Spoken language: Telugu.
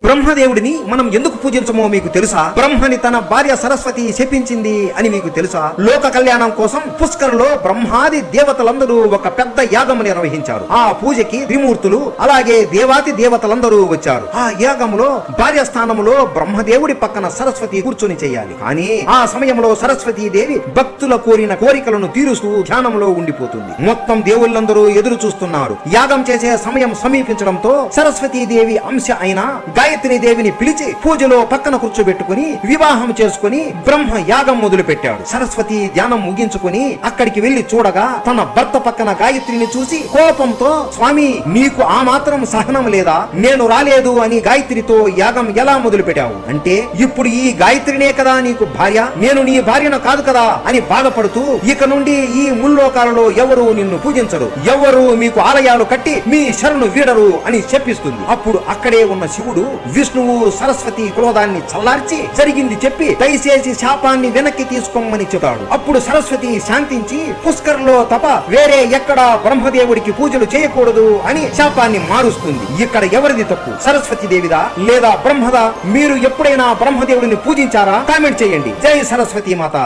బ్రహ్మదేవుడిని మనం ఎందుకు పూజించమో మీకు తెలుసా? బ్రహ్మని తన భార్య సరస్వతి శపించింది అని మీకు తెలుసా? లోక కళ్యాణం కోసం పుష్కర్లో బ్రహ్మాది దేవతలందరూ ఒక పెద్ద యాగం నిర్వహించారు. ఆ పూజకి త్రిమూర్తులు అలాగే దేవాతి దేవతలందరూ వచ్చారు. ఆ యాగంలో భార్య స్థానంలో బ్రహ్మదేవుడి పక్కన సరస్వతి కూర్చొని చేయాలి. కానీ ఆ సమయంలో సరస్వతీ దేవి భక్తుల కోరిన కోరికలను తీరుస్తూ ధ్యానంలో ఉండిపోతుంది. మొత్తం దేవుళ్ళందరూ ఎదురు చూస్తున్నారు. యాగం చేసే సమయం సమీపించడంతో సరస్వతీ దేవి అంశ అయిన గాయత్రి దేవిని పిలిచి పూజలో పక్కన కూర్చోబెట్టుకుని వివాహం చేసుకుని బ్రహ్మ యాగం మొదలు పెట్టాడు. సరస్వతి ధ్యానం ముగించుకుని అక్కడికి వెళ్లి చూడగా తన భర్త పక్కన గాయత్రిని చూసి కోపంతో, స్వామి నీకు ఆ మాత్రం సహనం లేదా? నేను రాలేదు అని గాయత్రితో యాగం ఎలా మొదలు పెట్టావు అంటే, ఇప్పుడు ఈ గాయత్రినే కదా నీకు భార్య, నేను నీ భార్యను కాదు కదా అని బాధపడుతూ, ఇక నుండి ఈ ముల్లోకాలలో ఎవరు నిన్ను పూజించరు, ఎవరు మీకు ఆలయాలు కట్టి మీ శరణు వీడరు అని చెప్పిస్తుంది. అప్పుడు అక్కడే ఉన్న శివుడు విష్ణువు సరస్వతి క్రోధాన్ని చల్లార్చి జరిగింది చెప్పి దయచేసి శాపాన్ని వెనక్కి తీసుకోమని చెబుతాడు. అప్పుడు సరస్వతి శాంతించి పుష్కర్లో తప వేరే ఎక్కడా బ్రహ్మదేవుడికి పూజలు చేయకూడదు అని శాపాన్ని మారుస్తుంది. ఇక్కడ ఎవరిది తప్పు, సరస్వతి దేవిదా లేదా బ్రహ్మదా? మీరు ఎప్పుడైనా బ్రహ్మదేవుడిని పూజించారా? కామెంట్ చేయండి. జై సరస్వతి మాత.